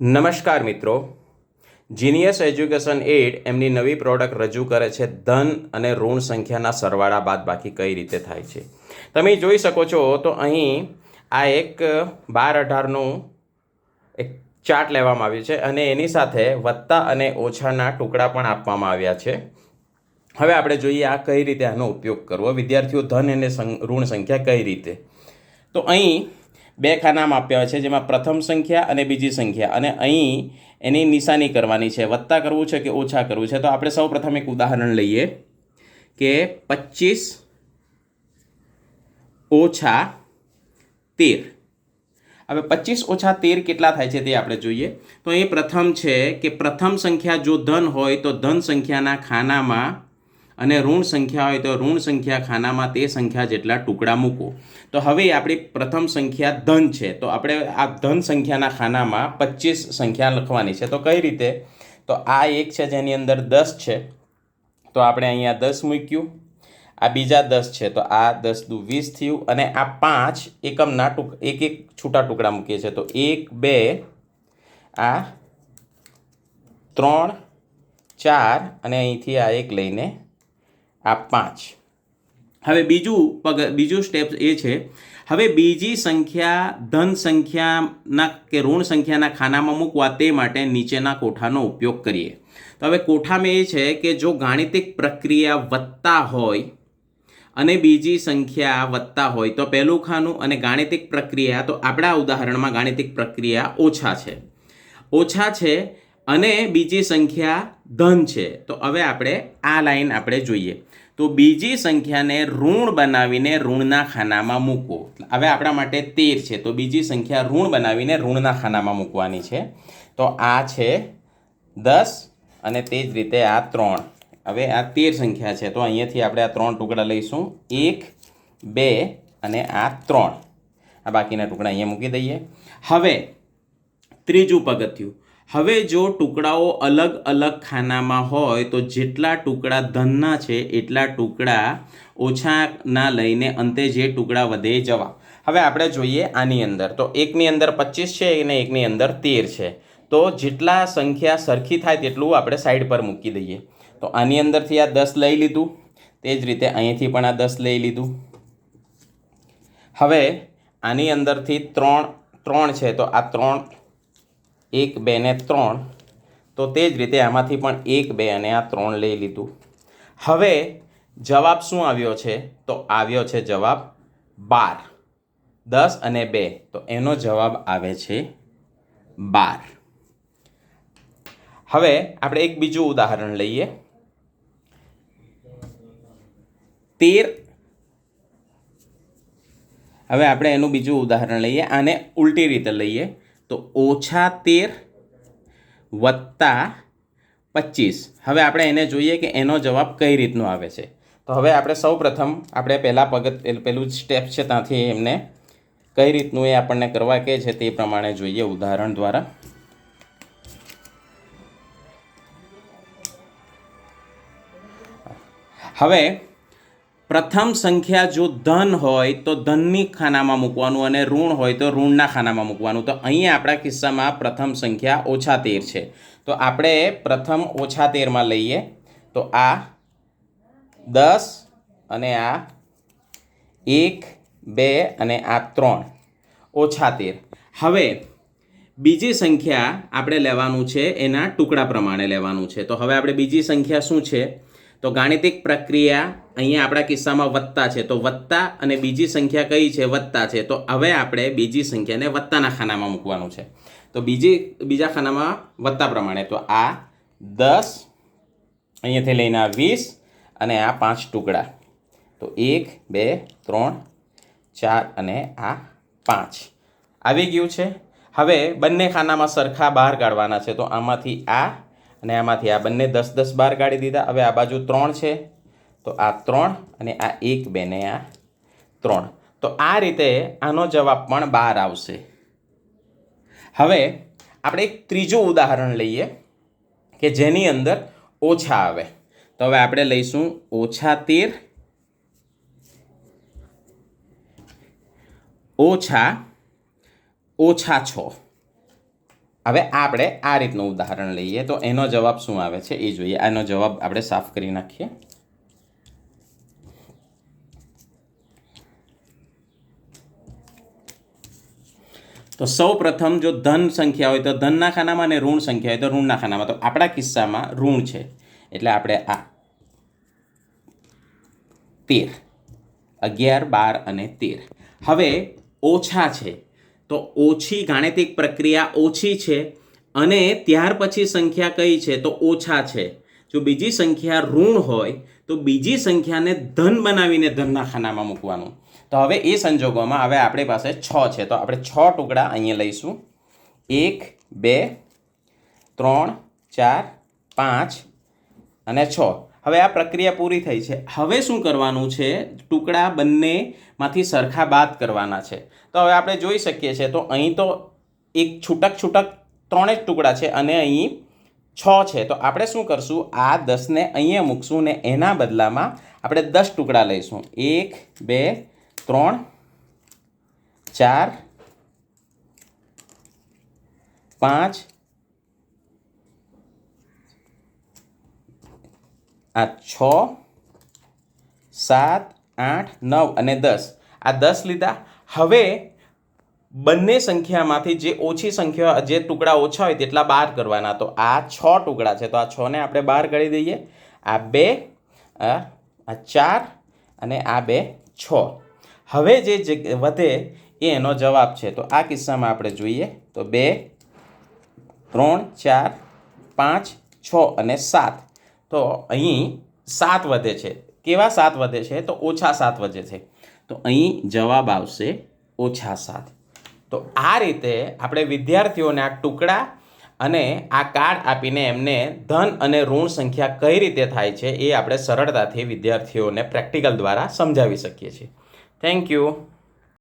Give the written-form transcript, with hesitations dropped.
નમસ્કાર મિત્રો, genius education add એમની નવી પ્રોડક્ટ રજૂ કરે છે ધન અને ઋણ સંખ્યાના સરવાળા બાદબાકી કઈ રીતે થાય છે. તમે જોઈ શકો છો તો અહીં આ એક 12-18નું એક ચાર્ટ લેવામાં આવ્યું છે અને એની સાથે વત્તા અને ઓછાના ટુકડા પણ આપવામાં આવ્યા છે. હવે આપણે જોઈએ આ કઈ રીતે આનો ઉપયોગ કરવો, વિદ્યાર્થીઓ ધન અને ઋણ સંખ્યા કઈ રીતે. તો અહીં બે ખાનામાં આપ્યા હોય છે, જેમાં પ્રથમ સંખ્યા અને બીજી સંખ્યા, અને અહીં એની નિશાની કરવાની છે, વત્તા કરવું છે કે ઓછા કરવું છે. તો આપણે સૌ પ્રથમ એક ઉદાહરણ લઈએ કે 25 ઓછા 13. હવે 25 ઓછા 13 કેટલા થાય છે તે આપણે જોઈએ. તો અહીં પ્રથમ છે કે પ્રથમ સંખ્યા જો ધન હોય તો ધન સંખ્યાના ખાનામાં અને ઋણ સંખ્યા હોય તો ઋણ સંખ્યા ખાનામાં તે સંખ્યા જેટલા ટુકડા મૂકો. તો હવે આપણી પ્રથમ સંખ્યા ધન છે, તો આપણે આ ધન સંખ્યાના ખાનામાં 25 સંખ્યા લખવાની છે. તો કઈ રીતે? તો આ એક છે જેની અંદર 10 છે, તો આપણે અહીંયા 10 મૂક્યું. આ બીજા 10 છે, તો આ 10 દુ 20 થયું, અને આ 5 એકમના એક એક છૂટા ટુકડા મૂકીએ છીએ. તો 1 2 આ 3 4 અને અહીંથી આ એક લઈને આ 5. હવે બીજું સ્ટેપ એ છે, હવે બીજી સંખ્યા ધન સંખ્યાના કે ઋણ સંખ્યાના ખાનામાં મૂકવા તે માટે નીચેના કોઠાનો ઉપયોગ કરીએ. તો હવે કોઠામાં એ છે કે જો ગાણિતિક પ્રક્રિયા વત્તા હોય અને બીજી સંખ્યા વત્તા હોય તો પહેલું ખાનું, અને ગાણિતિક પ્રક્રિયા, તો આપણા ઉદાહરણમાં ગાણિતિક પ્રક્રિયા ઓછા છે અને બીજી સંખ્યા ધન છે. તો હવે આપણે આ લાઈન આપણે જોઈએ. તો બીજી સંખ્યાને ઋણ બનાવીને ઋણના ખાનામાં મૂકો. હવે આપણા માટે 13 છે, તો બીજી સંખ્યા ઋણ બનાવીને ઋણના ખાનામાં મૂકવાની છે. તો આ છે 10 અને તે જ રીતે આ 3. હવે આ 13 સંખ્યા છે, તો અહીંયાથી આપણે આ 3 ટુકડા લઈશું, 1 2 અને આ 3. આ બાકીના ટુકડા અહીંયા મૂકી દઈએ. હવે ત્રીજું પગથિયું, હવે જો ટુકડાઓ અલગ અલગ ખાનામાં હોય તો જેટલા ટુકડા ધનના છે એટલા ટુકડા ઓછાના લઈને અંતે જે ટુકડા વધે જવા. હવે આપણે જોઈએ આની અંદર, તો એકની અંદર 25 છે અને એકની અંદર 13 છે. તો જેટલા સંખ્યા સરખી થાય તેટલું આપણે સાઈડ પર મૂકી દઈએ. તો આની અંદરથી આ 10 લઈ લીધું, તે જ રીતે અહીંથી પણ આ 10 લઈ લીધું. હવે આની અંદરથી 3 છે, તો આ 3 1 2 ને 3, તો તે જ રીતે આમાંથી પણ 1 2 અને આ 3 લઈ લીધું. હવે જવાબ શું આવ્યો છે? તો આવ્યો છે જવાબ 12. 10 અને 2, તો એનો જવાબ આવે છે 12. હવે આપણે એક બીજું ઉદાહરણ લઈએ. 13. હવે આપણે એનું બીજું ઉદાહરણ લઈએ, આને ઉલટી રીતે લઈએ. તો ઓછા 13 વત્તા 25. હવે આપણે એને જોઈએ કે એનો જવાબ કઈ રીતનો આવે છે. તો હવે આપણે સૌ પ્રથમ આપણે પહેલું સ્ટેપ છે ત્યાંથી એમને કઈ રીતનું એ આપણને કરવા કહે છે તે પ્રમાણે જોઈએ ઉદાહરણ દ્વારા. હવે પ્રથમ સંખ્યા જો ધન હોય તો ધનની ખાનામાં મૂકવાનું અને ઋણ હોય તો ઋણના ખાનામાં મૂકવાનું. તો અહીંયા આપણા કિસ્સામાં પ્રથમ સંખ્યા ઓછા 13 છે, તો આપણે પ્રથમ ઓછા 13માં લઈએ. તો આ 10 અને આ 1 2 અને આ 3 ઓછા 13. હવે બીજી સંખ્યા આપણે લેવાનું છે, એના ટુકડા પ્રમાણે લેવાનું છે. તો હવે આપણે બીજી સંખ્યા શું છે? તો ગાણિતિક પ્રક્રિયા અહીંયા આપણા કિસ્સામાં વત્તા છે, તો વત્તા, અને બીજી સંખ્યા કઈ છે? વત્તા છે. તો હવે આપણે બીજી સંખ્યાને વત્તાના ખાનામાં મૂકવાનું છે. તો બીજા ખાનામાં વત્તા પ્રમાણે, તો આ 10 અહીંયાથી લઈને આ 20 અને આ 5 ટુકડા, તો 1 2 3 4 અને આ 5 આવી ગયું છે. હવે બંને ખાનામાં સરખા બહાર કાઢવાના છે. તો આમાંથી આ અને આમાંથી આ બંને 10 10 બહાર કાઢી દીધા. હવે આ બાજુ 3 છે, તો આ 3 અને આ 1 2 ને આ 3. તો આ રીતે આનો જવાબ પણ 12 આવશે. હવે આપણે એક ત્રીજું ઉદાહરણ લઈએ કે જેની અંદર ઓછા આવે. તો હવે આપણે લઈશું ઓછા 13 ઓછા 6. હવે આપણે આ રીતનું ઉદાહરણ લઈએ તો એનો જવાબ શું આવે છે એ જોઈએ. આનો જવાબ આપણે સાફ કરી નાખીએ. તો સૌ પ્રથમ જો ધન સંખ્યા હોય તો ધનના ખાનામાં અને ઋણ સંખ્યા હોય તો ઋણના ખાનામાં. તો આપણા કિસ્સામાં ઋણ છે એટલે આપણે આ 13, 11, 12 અને 13. હવે ઓછા છે તો ઓછી ગાણિતિક પ્રક્રિયા ઓછી છે અને ત્યાર પછી સંખ્યા કઈ છે તો ઓછા છે. જો બીજી સંખ્યા ઋણ હોય તો બીજી સંખ્યાને ધન બનાવીને ધનના ખાનામાં મૂકવાનું. તો હવે એ સંજોગોમાં હવે આપણી પાસે 6 છે તો આપણે 6 ટુકડા અહીંયા લઈશું. 1, 2, 3, 4, 5 અને 6. હવે આ પ્રક્રિયા પૂરી થઈ છે. હવે શું કરવાનું છે? ટુકડા બંનેમાંથી સરખા બાદ કરવાના છે. તો હવે આપણે જોઈ શકીએ છીએ તો અહીં તો એક છૂટક 3 જ ટુકડા છે અને અહીં 6 છે. તો આપણે શું કરશું? આ 10ને અહીંયા મૂકશું ને એના બદલામાં આપણે 10 ટુકડા લઈશું. 1, 2, 3, 4, 5 આ 6, 7, 8, 9 અને 10. આ 10 લીધા. હવે બંને સંખ્યામાંથી જે ઓછી સંખ્યા જે ટુકડા ઓછા હોય તેટલા બહાર કરવાના. તો આ 6 ટુકડા છે તો આ 6ને આપણે બહાર કરી દઈએ. આ 2, આ 4 અને આ 2, 6. હવે જે વધે એ એનો જવાબ છે. તો આ કિસ્સામાં આપણે જોઈએ તો 2, 3, 4, 5, 6 અને 7. તો અહીં 7 વધે છે. કેવા 7 વધે છે? તો ઓછા 7 વધે છે. તો અહીં જવાબ આવશે ઓછા 7. તો આ રીતે આપણે વિદ્યાર્થીઓને આ ટુકડા અને આ કાર્ડ આપીને એમને ધન અને ઋણ સંખ્યા કઈ રીતે થાય છે એ આપણે સરળતાથી વિદ્યાર્થીઓને પ્રેક્ટિકલ દ્વારા સમજાવી શકીએ છીએ. Thank you.